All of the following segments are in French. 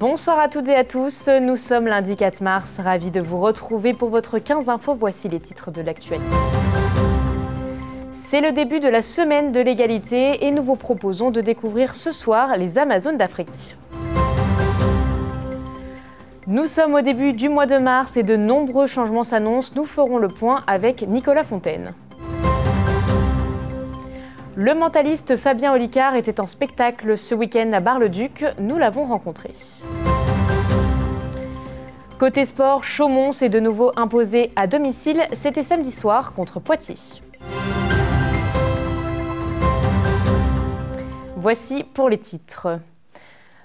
Bonsoir à toutes et à tous, nous sommes lundi 4 mars, ravis de vous retrouver pour votre 15 infos. Voici les titres de l'actualité. C'est le début de la semaine de l'égalité et nous vous proposons de découvrir ce soir les Amazones d'Afrique. Nous sommes au début du mois de mars et de nombreux changements s'annoncent. Nous ferons le point avec Nicolas Fontaine. Le mentaliste Fabien Olicard était en spectacle ce week-end à Bar-le-Duc. Nous l'avons rencontré. Côté sport, Chaumont s'est de nouveau imposé à domicile. C'était samedi soir contre Poitiers. Voici pour les titres.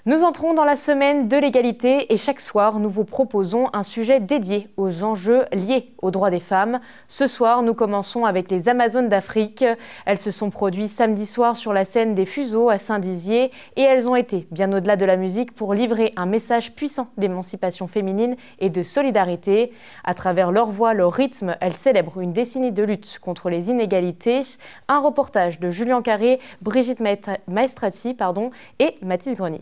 Nous entrons dans la semaine de l'égalité et chaque soir, nous vous proposons un sujet dédié aux enjeux liés aux droits des femmes. Ce soir, nous commençons avec les Amazones d'Afrique. Elles se sont produites samedi soir sur la scène des Fuseaux à Saint-Dizier et elles ont été bien au-delà de la musique pour livrer un message puissant d'émancipation féminine et de solidarité. À travers leur voix, leur rythme, elles célèbrent une décennie de lutte contre les inégalités. Un reportage de Julien Carré, Brigitte Maestrati et Mathilde Grenier.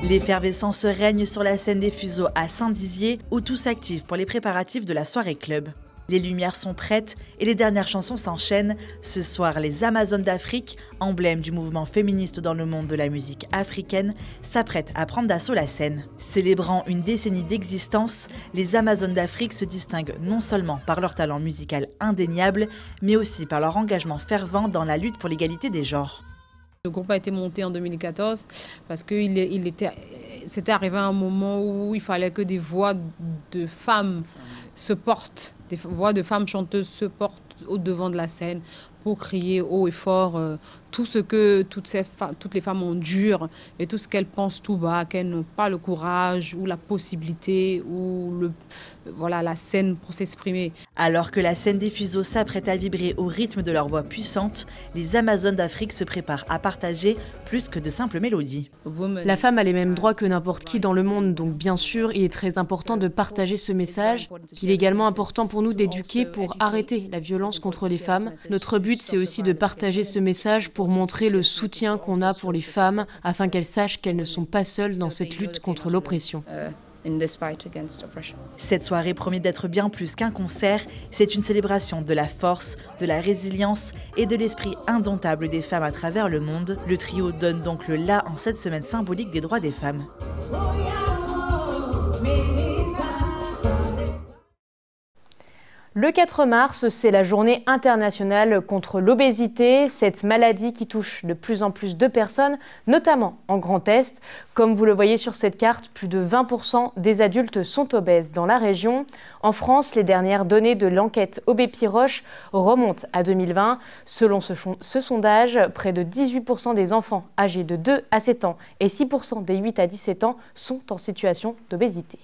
L'effervescence règne sur la scène des Fuseaux à Saint-Dizier où tout s'active pour les préparatifs de la soirée club. Les lumières sont prêtes et les dernières chansons s'enchaînent. Ce soir, les Amazones d'Afrique, emblème du mouvement féministe dans le monde de la musique africaine, s'apprêtent à prendre d'assaut la scène. Célébrant une décennie d'existence, les Amazones d'Afrique se distinguent non seulement par leur talent musical indéniable, mais aussi par leur engagement fervent dans la lutte pour l'égalité des genres. Le groupe a été monté en 2014 parce que c'était arrivé à un moment où il fallait que des voix de femmes se portent, des voix de femmes chanteuses se portent au devant de la scène pour crier haut et fort tout ce que toutes les femmes endurent et tout ce qu'elles pensent tout bas, qu'elles n'ont pas le courage ou la possibilité ou la scène pour s'exprimer. Alors que la scène des Fuseaux s'apprête à vibrer au rythme de leur voix puissante, les Amazones d'Afrique se préparent à partager plus que de simples mélodies. La femme a les mêmes droits que n'importe qui dans le monde, donc bien sûr, il est très important de partager ce message. Il est également important pour nous d'éduquer pour arrêter la violence contre les femmes. Notre but, c'est aussi de partager ce message pour montrer le soutien qu'on a pour les femmes, afin qu'elles sachent qu'elles ne sont pas seules dans cette lutte contre l'oppression. Cette soirée promet d'être bien plus qu'un concert, c'est une célébration de la force, de la résilience et de l'esprit indomptable des femmes à travers le monde. Le trio donne donc le la en cette semaine symbolique des droits des femmes. Le 4 mars, c'est la journée internationale contre l'obésité, cette maladie qui touche de plus en plus de personnes, notamment en Grand Est. Comme vous le voyez sur cette carte, plus de 20% des adultes sont obèses dans la région. En France, les dernières données de l'enquête Aubé-Piroche remontent à 2020. Selon ce sondage, près de 18% des enfants âgés de 2 à 7 ans et 6% des 8 à 17 ans sont en situation d'obésité.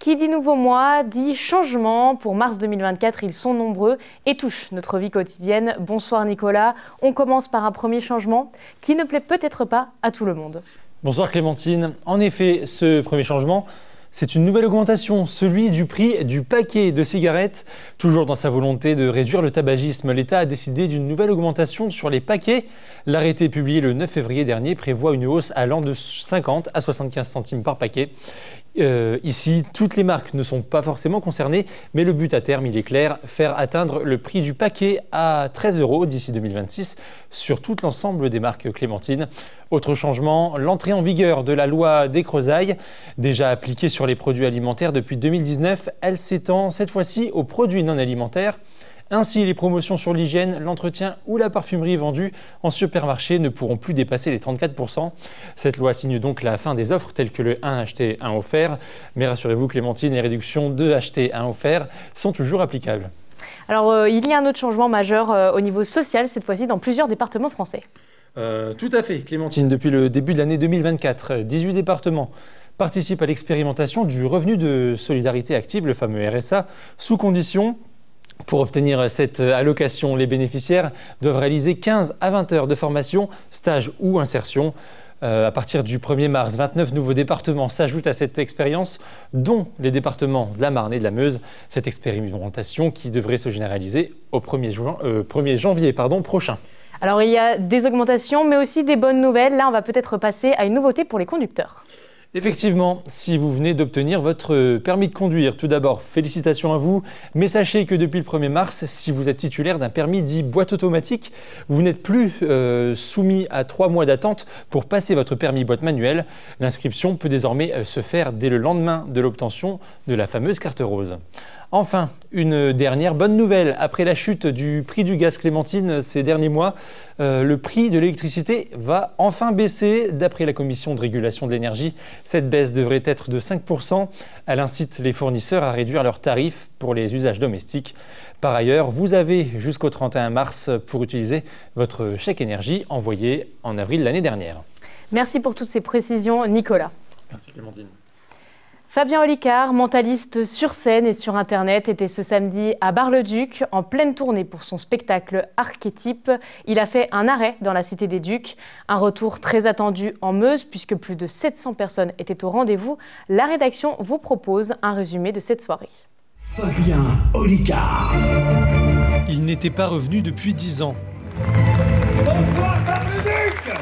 Qui dit nouveau mois, dit changement. Pour mars 2024, ils sont nombreux et touchent notre vie quotidienne. Bonsoir Nicolas. On commence par un premier changement qui ne plaît peut-être pas à tout le monde. Bonsoir Clémentine. En effet, ce premier changement, c'est une nouvelle augmentation, celui du prix du paquet de cigarettes. Toujours dans sa volonté de réduire le tabagisme, l'État a décidé d'une nouvelle augmentation sur les paquets. L'arrêté publié le 9 février dernier prévoit une hausse allant de 50 à 75 centimes par paquet. Ici, toutes les marques ne sont pas forcément concernées, mais le but à terme, il est clair, faire atteindre le prix du paquet à 13 € d'ici 2026 sur tout l'ensemble des marques Clémentine. Autre changement, l'entrée en vigueur de la loi des Creusailles, déjà appliquée sur les produits alimentaires depuis 2019, elle s'étend cette fois-ci aux produits non alimentaires. Ainsi, les promotions sur l'hygiène, l'entretien ou la parfumerie vendus en supermarché ne pourront plus dépasser les 34%. Cette loi signe donc la fin des offres telles que le 1 acheté, 1 offert. Mais rassurez-vous Clémentine, les réductions 2 achetés, 1 offert sont toujours applicables. Alors, il y a un autre changement majeur au niveau social, cette fois-ci dans plusieurs départements français. Tout à fait Clémentine, depuis le début de l'année 2024, 18 départements participent à l'expérimentation du revenu de solidarité active, le fameux RSA, sous condition Pour obtenir cette allocation, les bénéficiaires doivent réaliser 15 à 20 heures de formation, stage ou insertion. À partir du 1er mars, 29 nouveaux départements s'ajoutent à cette expérience, dont les départements de la Marne et de la Meuse. Cette expérimentation qui devrait se généraliser au 1er janvier prochain. Alors il y a des augmentations, mais aussi des bonnes nouvelles. Là, on va peut-être passer à une nouveauté pour les conducteurs. Effectivement, si vous venez d'obtenir votre permis de conduire, tout d'abord, félicitations à vous. Mais sachez que depuis le 1er mars, si vous êtes titulaire d'un permis dit boîte automatique, vous n'êtes plus soumis à 3 mois d'attente pour passer votre permis boîte manuelle. L'inscription peut désormais se faire dès le lendemain de l'obtention de la fameuse carte rose. Enfin, une dernière bonne nouvelle. Après la chute du prix du gaz Clémentine ces derniers mois, le prix de l'électricité va enfin baisser. D'après la Commission de régulation de l'énergie, cette baisse devrait être de 5%. Elle incite les fournisseurs à réduire leurs tarifs pour les usages domestiques. Par ailleurs, vous avez jusqu'au 31 mars pour utiliser votre chèque énergie envoyé en avril l'année dernière. Merci pour toutes ces précisions, Nicolas. Merci Clémentine. Fabien Olicard, mentaliste sur scène et sur Internet, était ce samedi à Bar-le-Duc en pleine tournée pour son spectacle Archétype. Il a fait un arrêt dans la Cité des Ducs, un retour très attendu en Meuse puisque plus de 700 personnes étaient au rendez-vous. La rédaction vous propose un résumé de cette soirée. Fabien Olicard. Il n'était pas revenu depuis 10 ans. Bonsoir Bar-le-Duc.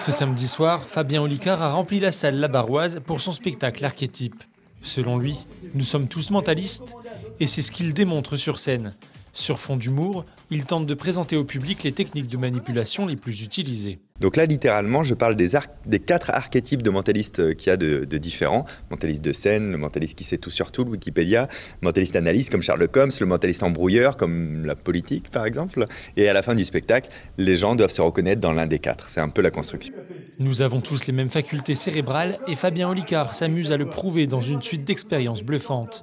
Ce samedi soir, Fabien Olicard a rempli la salle La Barroise pour son spectacle Archétype. Selon lui, nous sommes tous mentalistes et c'est ce qu'il démontre sur scène. Sur fond d'humour, il tente de présenter au public les techniques de manipulation les plus utilisées. Donc là, littéralement, je parle des 4 archétypes de mentalistes qu'il y a de différents. Mentaliste de scène, le mentaliste qui sait tout sur tout, le Wikipédia, le mentaliste analyste comme Sherlock Holmes, le mentaliste embrouilleur comme la politique par exemple. Et à la fin du spectacle, les gens doivent se reconnaître dans l'un des 4. C'est un peu la construction. Nous avons tous les mêmes facultés cérébrales et Fabien Olicard s'amuse à le prouver dans une suite d'expériences bluffantes.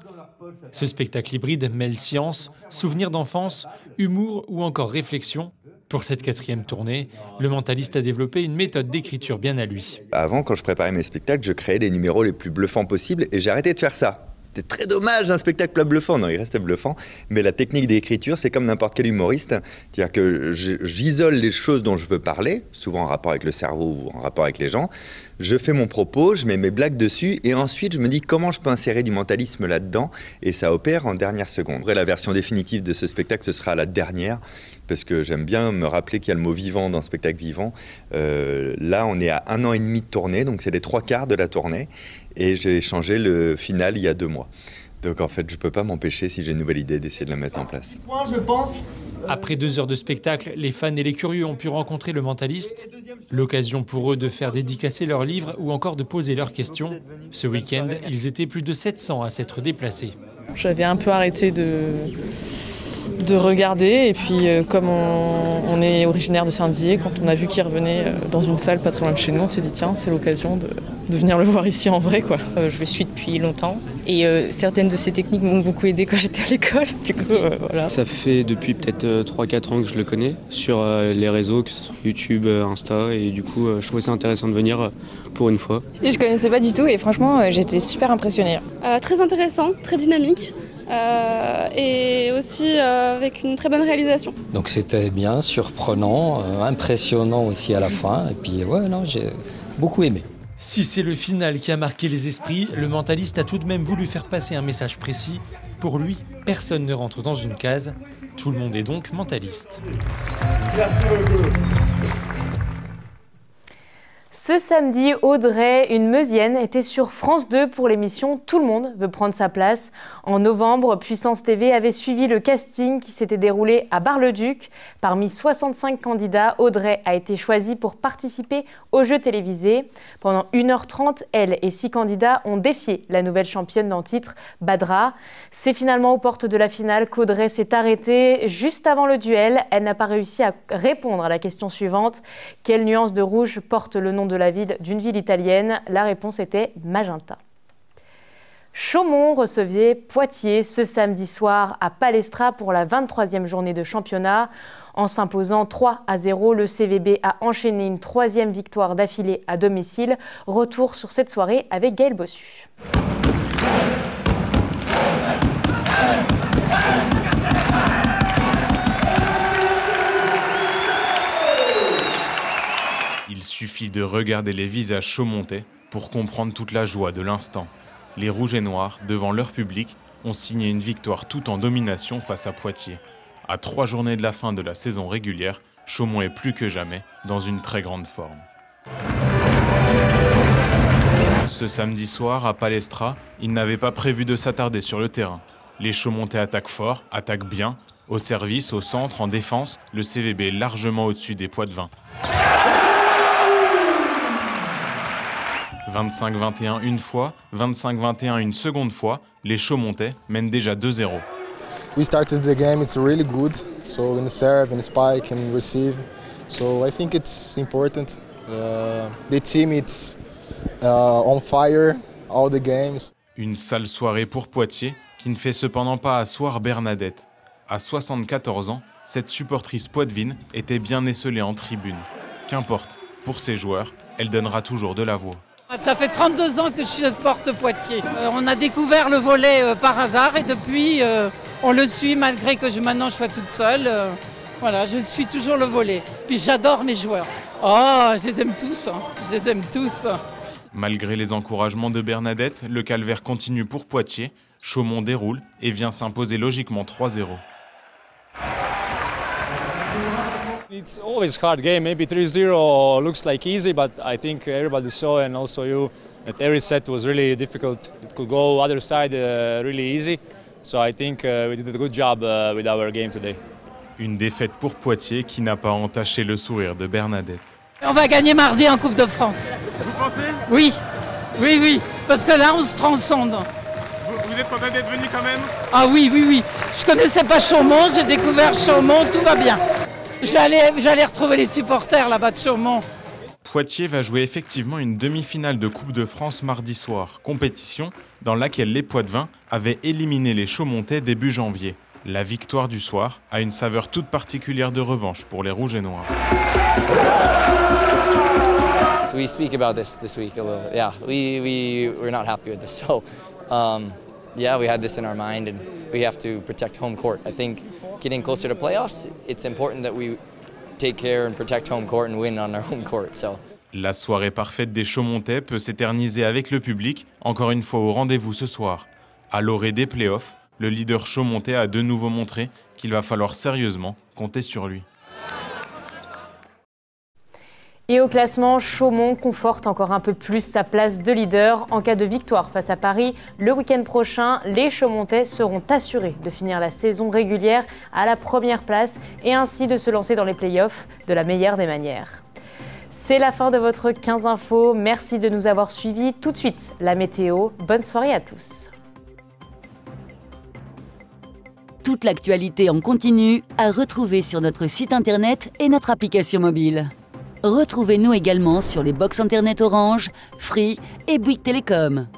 Ce spectacle hybride mêle science, souvenirs d'enfance, humour ou encore réflexion. Pour cette 4e tournée, le mentaliste a développé une méthode d'écriture bien à lui. Avant, quand je préparais mes spectacles, je créais les numéros les plus bluffants possibles et j'ai arrêté de faire ça. C'était très dommage un spectacle pas bluffant, non, il reste bluffant. Mais la technique d'écriture, c'est comme n'importe quel humoriste. C'est-à-dire que j'isole les choses dont je veux parler, souvent en rapport avec le cerveau ou en rapport avec les gens. Je fais mon propos, je mets mes blagues dessus et ensuite je me dis comment je peux insérer du mentalisme là-dedans et ça opère en dernière seconde. Après, la version définitive de ce spectacle, ce sera la dernière parce que j'aime bien me rappeler qu'il y a le mot vivant dans un spectacle vivant. Là, on est à 1 an et demi de tournée, donc c'est les 3/4 de la tournée et j'ai changé le final il y a 2 mois. Donc en fait, je ne peux pas m'empêcher, si j'ai une nouvelle idée, d'essayer de la mettre en place. Je pense. Après 2 heures de spectacle, les fans et les curieux ont pu rencontrer le mentaliste. L'occasion pour eux de faire dédicacer leurs livres ou encore de poser leurs questions. Ce week-end, ils étaient plus de 700 à s'être déplacés. J'avais un peu arrêté de regarder et puis comme on est originaire de Saint-Dié, quand on a vu qu'il revenait dans une salle pas très loin de chez nous, on s'est dit tiens, c'est l'occasion de venir le voir ici en vrai, quoi. Je le suis depuis longtemps et certaines de ces techniques m'ont beaucoup aidé quand j'étais à l'école. Du coup, voilà. Ça fait depuis peut-être 3-4 ans que je le connais sur les réseaux, que ce soit YouTube, Insta, et du coup je trouvais ça intéressant de venir pour une fois. Et je connaissais pas du tout et franchement j'étais super impressionnée. Très intéressant, très dynamique. Et aussi avec une très bonne réalisation. Donc c'était bien, surprenant, impressionnant aussi à la fin. Et puis ouais, non, j'ai beaucoup aimé. Si c'est le final qui a marqué les esprits, le mentaliste a tout de même voulu faire passer un message précis. Pour lui, personne ne rentre dans une case. Tout le monde est donc mentaliste. Ce samedi, Audrey, une Meusienne, était sur France 2 pour l'émission Tout le monde veut prendre sa place. En novembre, Puissance TV avait suivi le casting qui s'était déroulé à Bar-le-Duc. Parmi 65 candidats, Audrey a été choisie pour participer au jeu télévisé. Pendant 1h30, elle et 6 candidats ont défié la nouvelle championne en titre, Badra. C'est finalement aux portes de la finale qu'Audrey s'est arrêtée. Juste avant le duel, elle n'a pas réussi à répondre à la question suivante. Quelle nuance de rouge porte le nom d'une ville italienne? La réponse était magenta. Chaumont recevait Poitiers ce samedi soir à Palestra pour la 23e journée de championnat. En s'imposant 3-0, le CVB a enchaîné une 3e victoire d'affilée à domicile. Retour sur cette soirée avec Gaël Bossu. Il suffit de regarder les visages chaumontais pour comprendre toute la joie de l'instant. Les Rouges et Noirs, devant leur public, ont signé une victoire tout en domination face à Poitiers. À 3 journées de la fin de la saison régulière, Chaumont est plus que jamais dans une très grande forme. Ce samedi soir, à Palestra, ils n'avaient pas prévu de s'attarder sur le terrain. Les Chaumontais attaquent fort, attaquent bien. Au service, au centre, en défense, le CVB est largement au-dessus des Poitevins. 25-21 une fois, 25-21 une seconde fois, les Chaumontais mènent déjà 2-0. We started the game, it's really good. So in the serve, in the spike, and receive. So I think it's important. The team is on fire all the games. Une sale soirée pour Poitiers qui ne fait cependant pas asseoir Bernadette. À 74 ans, cette supportrice poitevine était bien esselée en tribune. Qu'importe, pour ses joueurs, elle donnera toujours de la voix. Ça fait 32 ans que je supporte Poitiers. On a découvert le volley par hasard et depuis on le suit malgré que maintenant je sois toute seule. Voilà, je suis toujours le volley. Puis j'adore mes joueurs. Oh, je les aime tous, hein. Je les aime tous. Malgré les encouragements de Bernadette, le calvaire continue pour Poitiers. Chaumont déroule et vient s'imposer logiquement 3-0. It's always a hard game. Maybe 3-0 looks like easy, but I think everybody saw, and also you, that every set was really difficult. It could go other side really easy. So I think we did a good job with our game today. Une défaite pour Poitiers qui n'a pas entaché le sourire de Bernadette. On va gagner mardi en Coupe de France. Vous pensez? Oui, oui, oui, parce que là on se transcende. Vous êtes content d'être venu quand même? Ah oui, oui, oui. Je connaissais pas Chaumont, j'ai découvert Chaumont, tout va bien. J'allais retrouver les supporters là-bas de Chaumont. Poitiers va jouer effectivement une demi-finale de Coupe de France mardi soir, compétition dans laquelle les Poitevins avaient éliminé les Chaumontais début janvier. La victoire du soir a une saveur toute particulière de revanche pour les Rouges et Noirs. So we speak about this week a little. Yeah, we're not happy with this. So, yeah, we had this in our mind, and we have to protect home court. I think getting closer to playoffs, it's important that we take care and protect home court and win on our home court. So. La soirée parfaite des Chaumontais peut s'éterniser avec le public, encore une fois au rendez-vous ce soir. À l'orée des playoffs, le leader chaumontais a de nouveau montré qu'il va falloir sérieusement compter sur lui. Et au classement, Chaumont conforte encore un peu plus sa place de leader. En cas de victoire face à Paris, le week-end prochain, les Chaumontais seront assurés de finir la saison régulière à la première place et ainsi de se lancer dans les playoffs de la meilleure des manières. C'est la fin de votre 15 infos. Merci de nous avoir suivis. Tout de suite, la météo. Bonne soirée à tous. Toute l'actualité en continu à retrouver sur notre site internet et notre application mobile. Retrouvez-nous également sur les box internet Orange, Free et Bouygues Télécom.